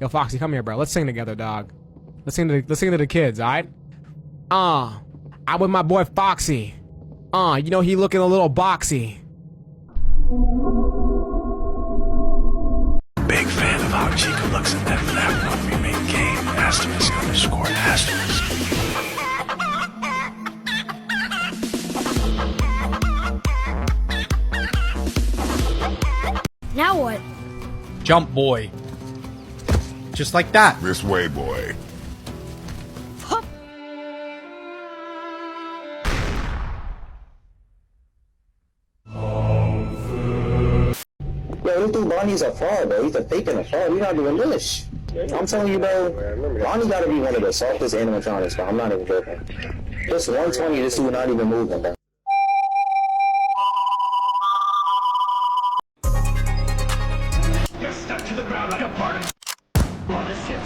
Yo, Foxy, come here, bro. Let's sing together, dog. Let's sing to the kids, alright? I'm with my boy Foxy. You know he looking a little boxy. Big fan of how Chica looks in that FNAF remake game. *_*. Now what? Jump, boy. Just like that. This way, boy. Yo, this dude Bonnie's a fraud, bro. He's a fake and a fraud. We're not doing this. I'm telling you, bro. Bonnie gotta be one of the softest animatronics, bro. I'm not even joking. Just 120, this dude not even moving, bro. You're stuck to the ground like a part of this shit.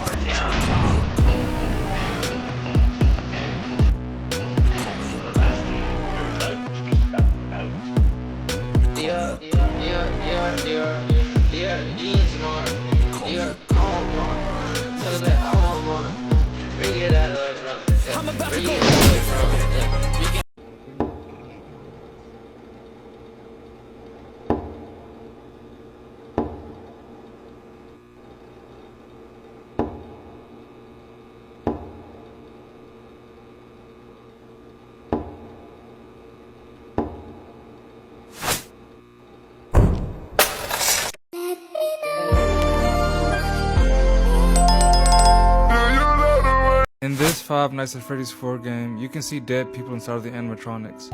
In this Five Nights at Freddy's 4 game, you can see dead people inside of the animatronics.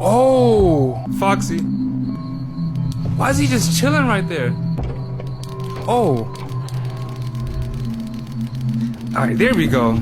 Oh, Foxy. Why is he just chilling right there? Oh. Alright, there we go.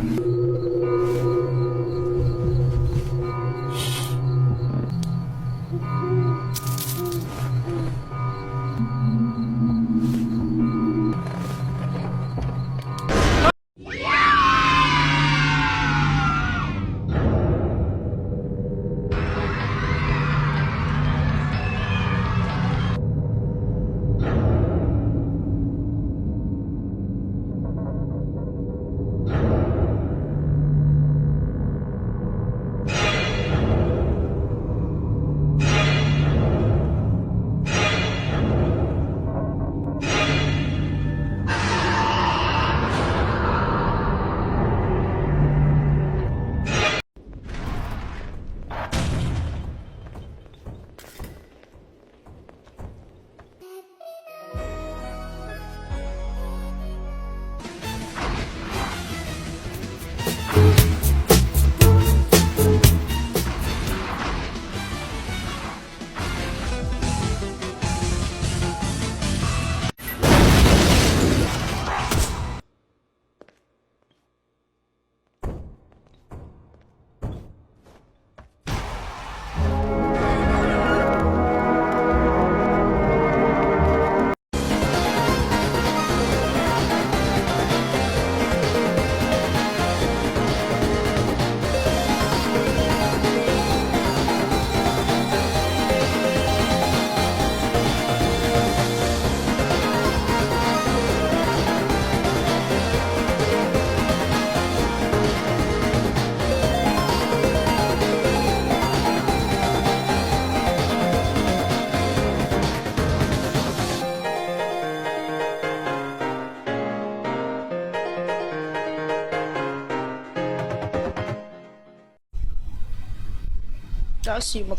I see you, I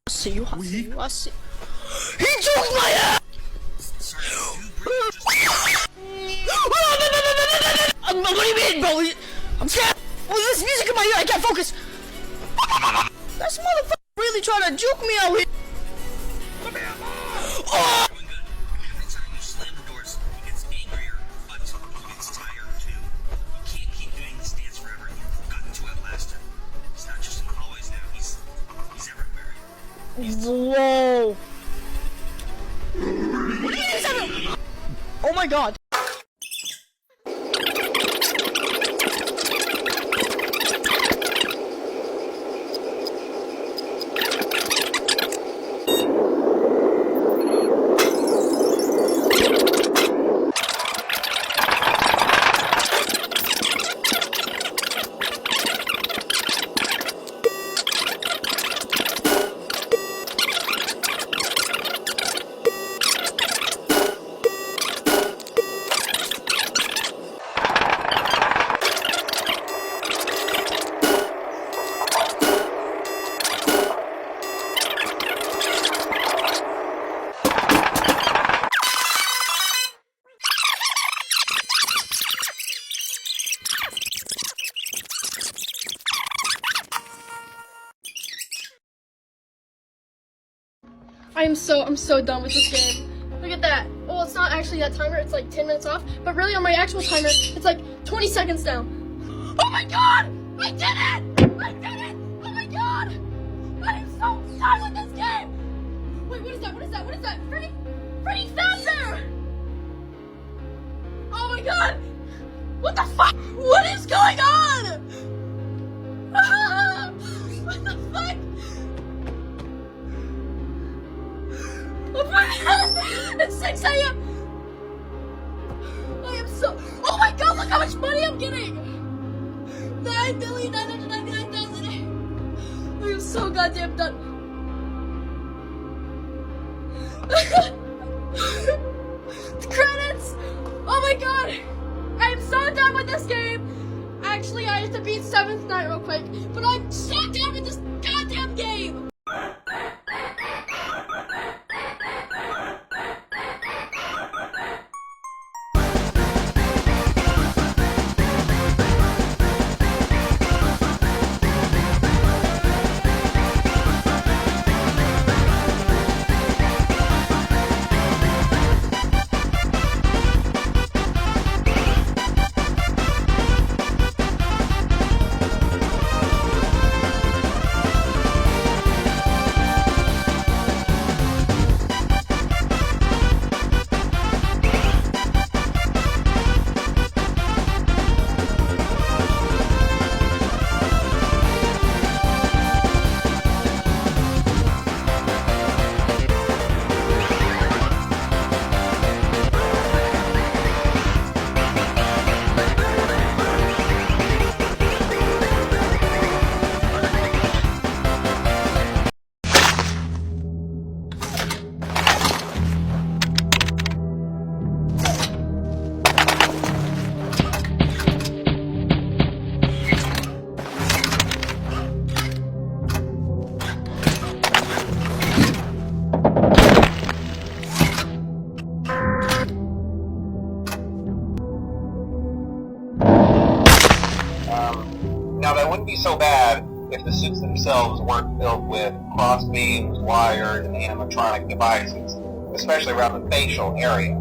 see you, I see you, I see you. He choked my ass! What do you mean, bro? I'm scared. With this music in my ear, I can't focus. This motherfucker really trying to juke me out here. Oh! Every time you slam the doors, he gets angrier, but he gets tired too. You can't keep doing this dance forever. You've gotten to Outlaster. He's not just in the hallways now, he's everywhere. Whoa! What are you doing? Oh my god! I'm so done with this game. Look at that. Well, it's not actually that timer. It's like 10 minutes off. But really, on my actual timer, it's like 20 seconds now. Oh my god! I did it! I did it! Oh my god! I am so done with this game! Wait, what is that? What is that? What is that? Freddy Fazbear! Oh my god! What the fuck? What is going on? What the fuck? Oh my god! It's 6 a.m. I am so. Oh my god! Look how much money I'm getting. 9,999,000. I am so goddamn done. The credits. Oh my god! I am so done with this game. Actually, I have to beat 7th Night real quick, but I'm so done with this goddamn game. Now, that wouldn't be so bad if the suits themselves weren't filled with cross beams, wires, and animatronic devices, especially around the facial area.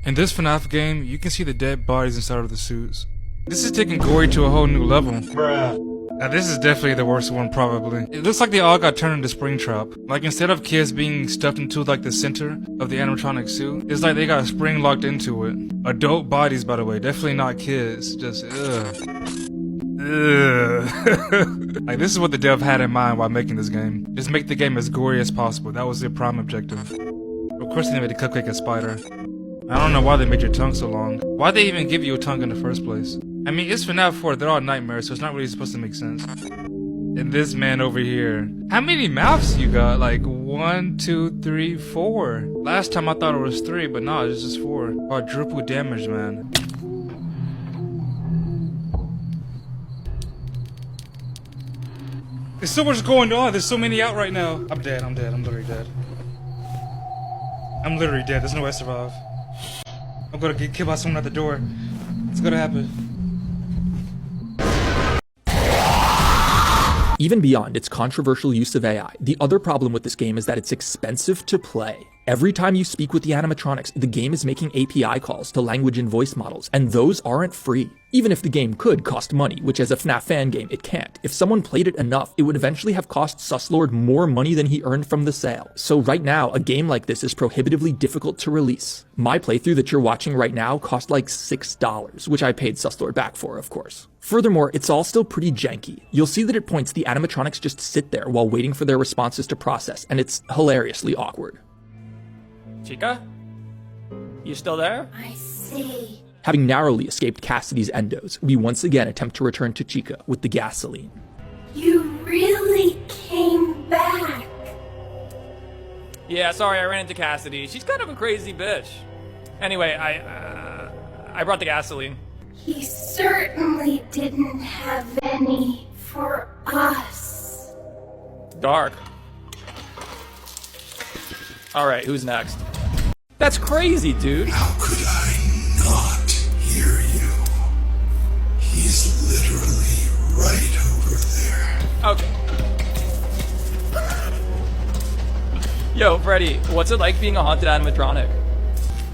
In this FNAF game, you can see the dead bodies inside of the suits. This is taking gory to a whole new level. Now this is definitely the worst one probably. It looks like they all got turned into Springtrap. Like instead of kids being stuffed into like the center of the animatronic suit, it's like they got spring locked into it. Adult bodies by the way, definitely not kids. Just ugh. Like this is what the dev had in mind while making this game. Just make the game as gory as possible. That was their prime objective. Of course they made a cupcake a spider. I don't know why they made your tongue so long. Why'd they even give you a tongue in the first place? I mean, it's FNAF 4, they're all nightmares, so it's not really supposed to make sense. And this man over here. How many mouths you got? Like 1, 2, 3, 4. Last time I thought it was 3, but no, it's just 4. Quadruple damage, man. There's so much going on, there's so many out right now. I'm dead, I'm literally dead. I'm literally dead, there's no way I survive. I'm gonna get killed by someone at the door. It's gonna happen. Even beyond its controversial use of AI, the other problem with this game is that it's expensive to play. Every time you speak with the animatronics, the game is making API calls to language and voice models, and those aren't free. Even if the game could cost money, which as a FNAF fan game it can't, if someone played it enough, it would eventually have cost Suslord more money than he earned from the sale. So right now, a game like this is prohibitively difficult to release. My playthrough that you're watching right now cost like $6, which I paid Suslord back for, of course. Furthermore, it's all still pretty janky. You'll see that at points the animatronics just sit there while waiting for their responses to process, and it's hilariously awkward. Chica? You still there? I see. Having narrowly escaped Cassidy's endos, we once again attempt to return to Chica with the gasoline. You really came back. Yeah, sorry, I ran into Cassidy. She's kind of a crazy bitch. Anyway, I brought the gasoline. He certainly didn't have any for us. Dark. Alright, who's next? That's crazy, dude. How could I not hear you? He's literally right over there. Okay. Yo, Freddy, what's it like being a haunted animatronic?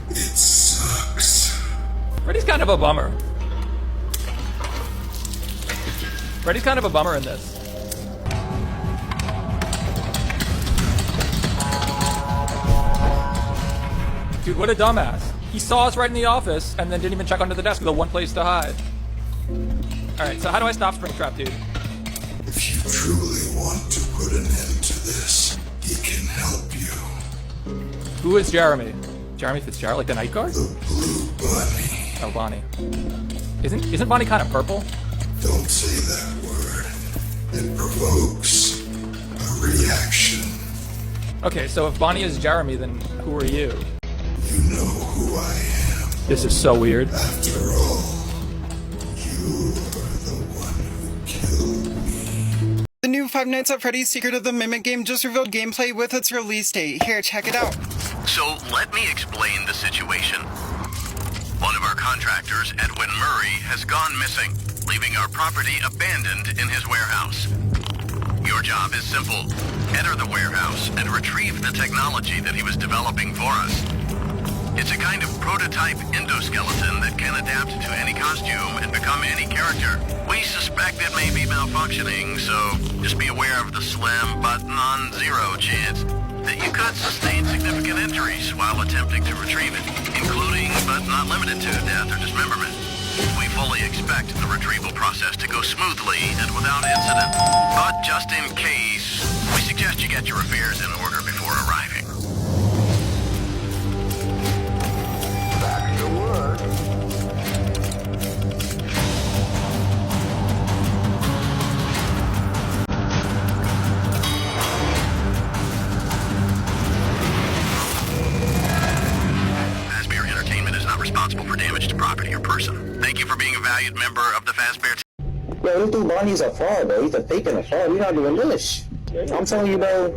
It sucks. Freddy's kind of a bummer. Freddy's kind of a bummer in this. Dude, what a dumbass. He saw us right in the office and then didn't even check under the desk with the one place to hide. Alright, so how do I stop Springtrap, dude? If you truly want to put an end to this, he can help you. Who is Jeremy? Jeremy Fitzgerald, like the night guard? The blue bunny. Oh, Bonnie. Isn't Bonnie kind of purple? Don't say that word. It provokes a reaction. Okay, so if Bonnie is Jeremy, then who are you? You know who I am. This is so weird. After all, you are the one who killed me. The new Five Nights at Freddy's Secret of the Mimic game just revealed gameplay with its release date. Here, check it out. So let me explain the situation. One of our contractors, Edwin Murray, has gone missing, leaving our property abandoned in his warehouse. Your job is simple. Enter the warehouse and retrieve the technology that he was developing for us. It's a kind of prototype endoskeleton that can adapt to any costume and become any character. We suspect it may be malfunctioning, so just be aware of the slim but non-zero chance that you could sustain significant injuries while attempting to retrieve it, including but not limited to death or dismemberment. We fully expect the retrieval process to go smoothly and without incident, but just in case, we suggest you get your affairs in order before arriving. Back to work. Fazbear Entertainment is not responsible for damage to property or person. Thank you for being a valued member of the Fazbear Yo, this dude Bonnie's a fraud, bro. He's a fake and a fraud. We're not doing this. I'm telling you, bro,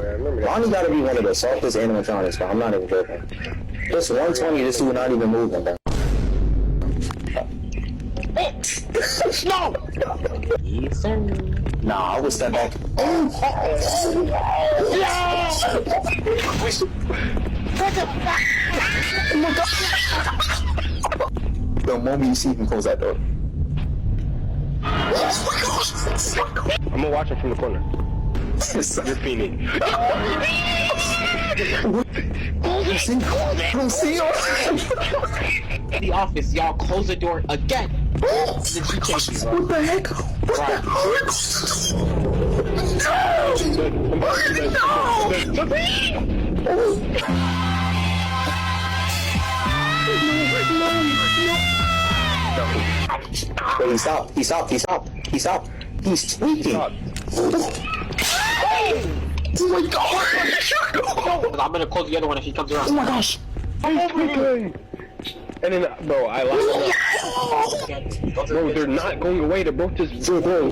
Bonnie gotta be one of the softest animatronics, bro. I'm not even joking. Just 120, this dude not even moving, bro. No! Yes, sir. Nah, I would step back. The moment you see him close that door. I'm gonna watch him from the corner. You're fiending. The office, y'all close the door again. What the heck? Wait, he stopped. He's tweaking. Oh my god! I'm gonna close the other one if he comes around. Oh my gosh! And then, bro, I locked him up. Bro, they're not going away. They're both just... Bro.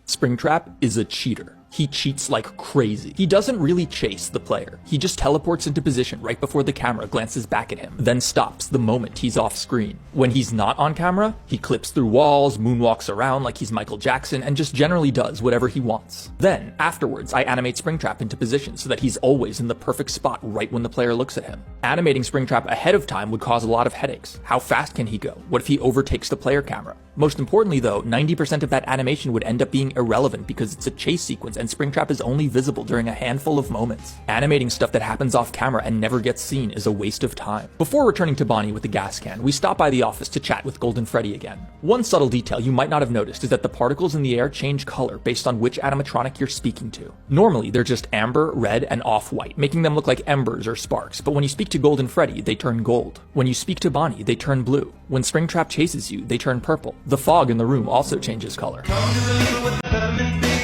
Springtrap is a cheater. he cheats like crazy. He doesn't really chase the player. He just teleports into position right before the camera glances back at him, then stops the moment he's off screen. When he's not on camera, he clips through walls, moonwalks around like he's Michael Jackson, and just generally does whatever he wants. Then, afterwards, I animate Springtrap into position so that he's always in the perfect spot right when the player looks at him. Animating Springtrap ahead of time would cause a lot of headaches. How fast can he go? What if he overtakes the player camera? Most importantly though, 90% of that animation would end up being irrelevant because it's a chase sequence and Springtrap is only visible during a handful of moments. Animating stuff that happens off camera and never gets seen is a waste of time. Before returning to Bonnie with the gas can, we stop by the office to chat with Golden Freddy again. One subtle detail you might not have noticed is that the particles in the air change color based on which animatronic you're speaking to. Normally, they're just amber, red, and off-white, making them look like embers or sparks, but when you speak to Golden Freddy, they turn gold. When you speak to Bonnie, they turn blue. When Springtrap chases you, they turn purple. The fog in the room also changes color.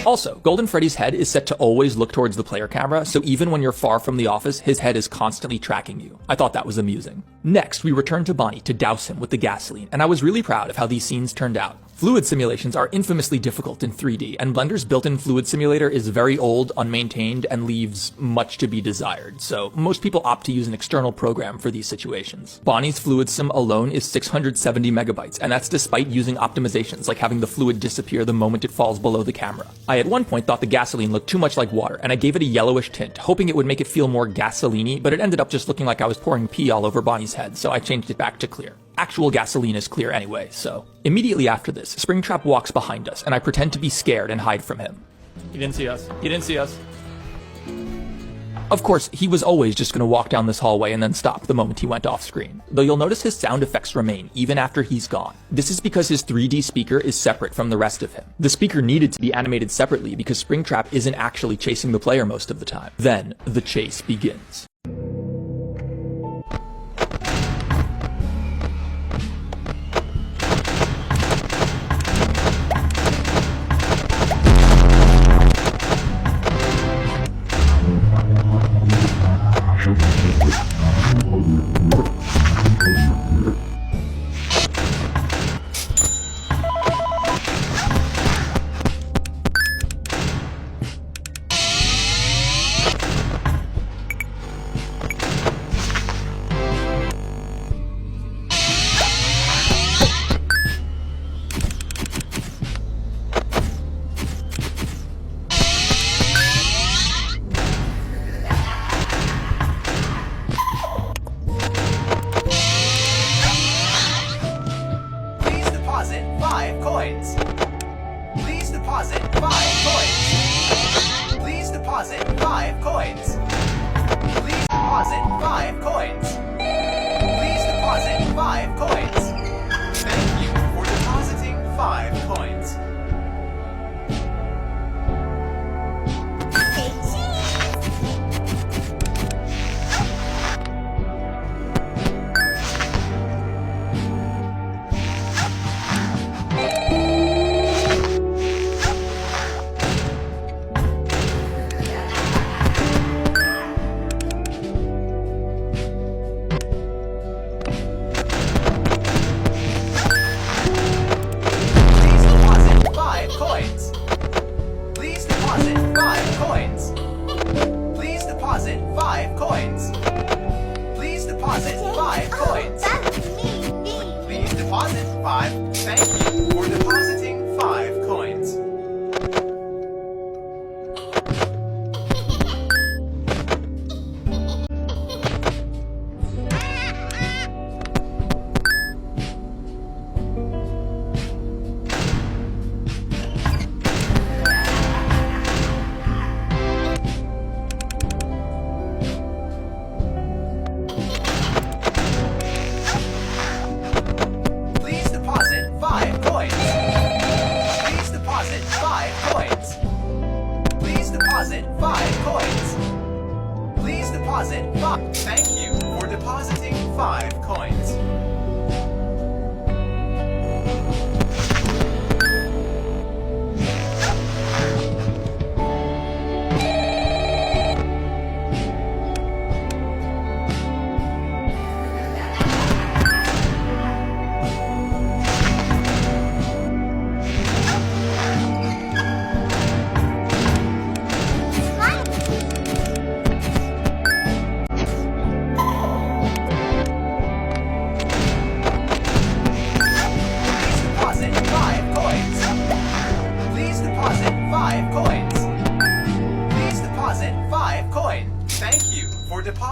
Also, Golden Freddy's head is set to always look towards the player camera, so even when you're far from the office, his head is constantly tracking you. I thought that was amusing. Next, we return to Bonnie to douse him with the gasoline, and I was really proud of how these scenes turned out. Fluid simulations are infamously difficult in 3D, and Blender's built-in fluid simulator is very old, unmaintained, and leaves much to be desired, so most people opt to use an external program for these situations. Bonnie's fluid sim alone is 670 megabytes, and that's despite using optimizations like having the fluid disappear the moment it falls below the camera. I at one point thought the gasoline looked too much like water, and I gave it a yellowish tint, hoping it would make it feel more gasoline-y, but it ended up just looking like I was pouring pee all over Bonnie's head, so I changed it back to clear. Actual gasoline is clear anyway, so. Immediately after this, Springtrap walks behind us, and I pretend to be scared and hide from him. He didn't see us. He didn't see us. Of course, he was always just gonna walk down this hallway and then stop the moment he went off screen, though you'll notice his sound effects remain even after he's gone. This is because his 3D speaker is separate from the rest of him. The speaker needed to be animated separately because Springtrap isn't actually chasing the player most of the time. Then, the chase begins.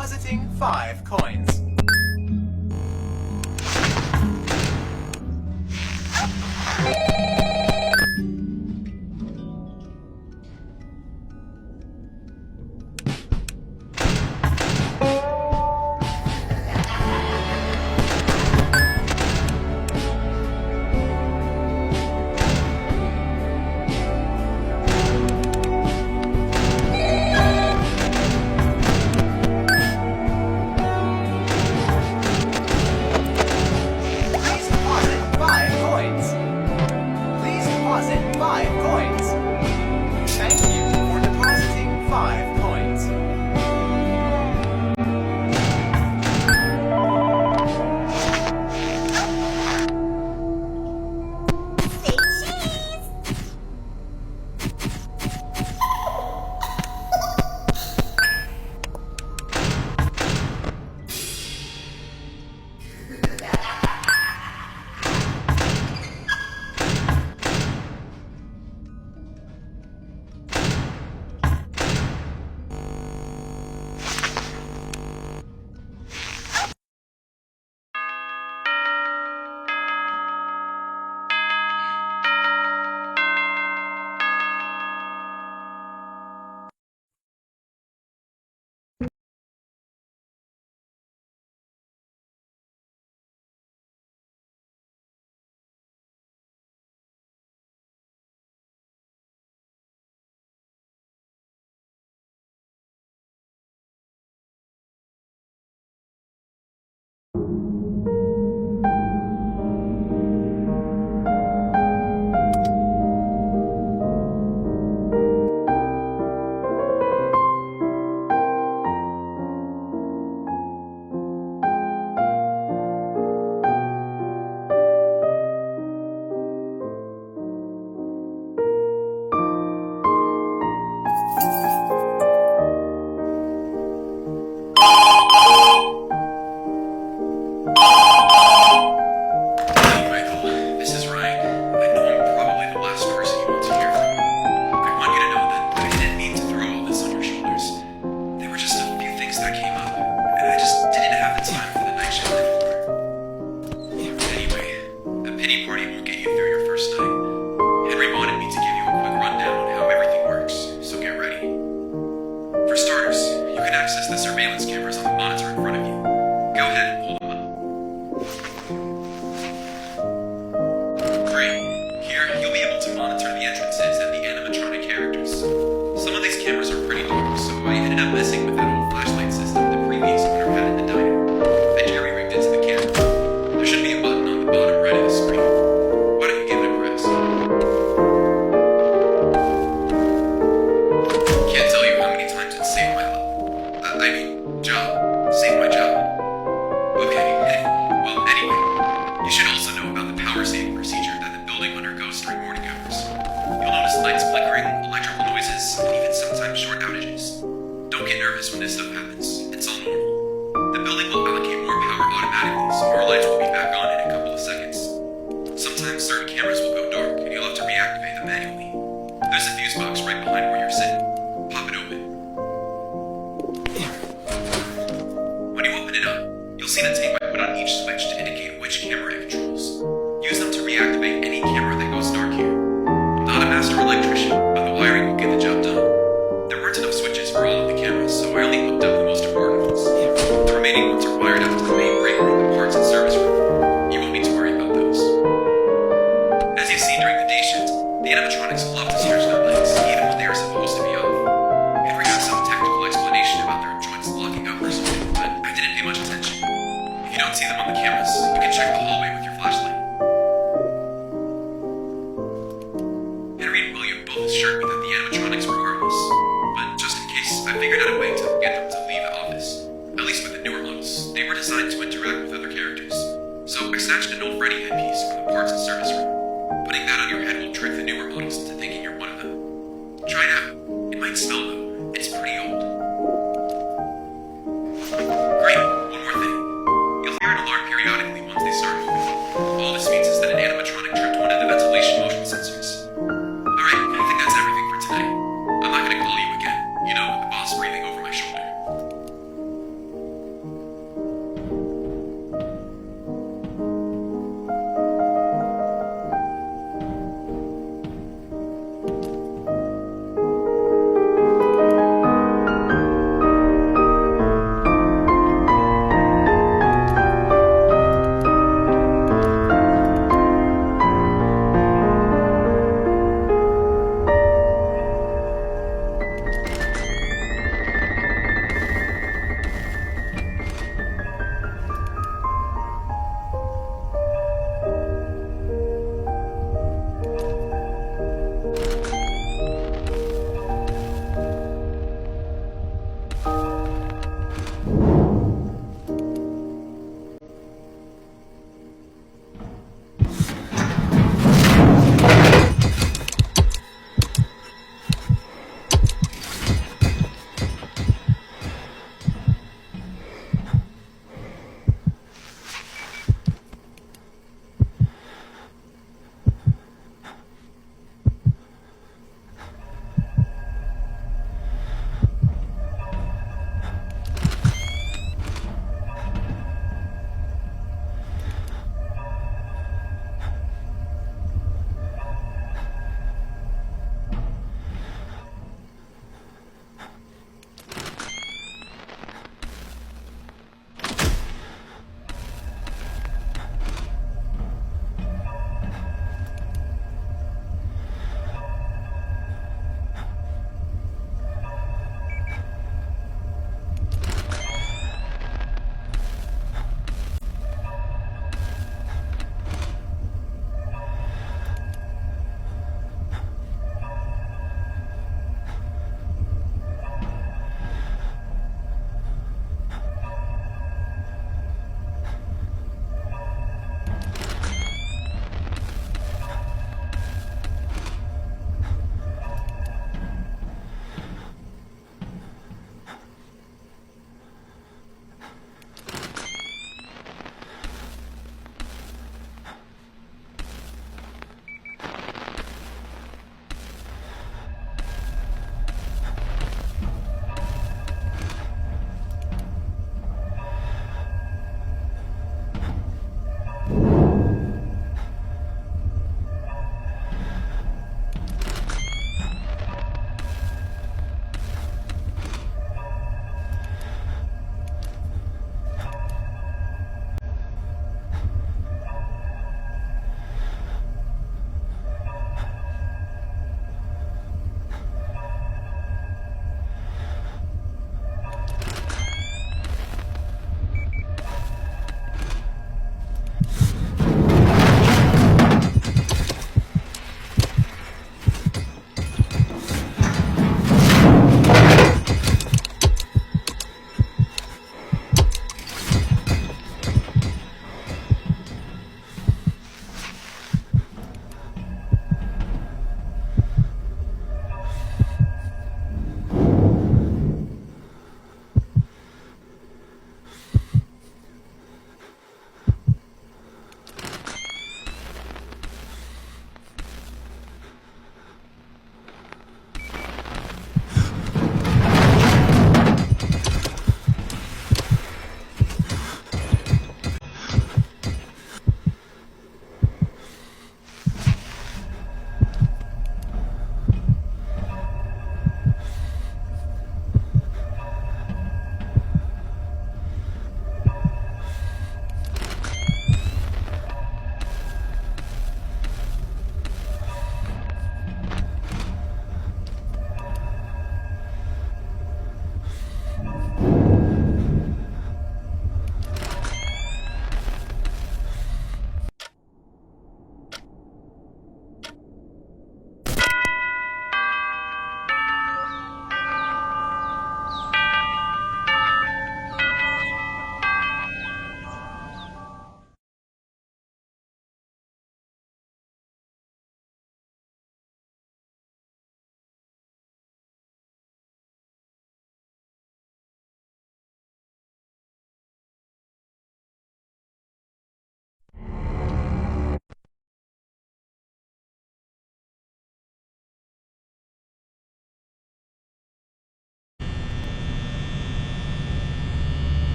depositing 5 coins.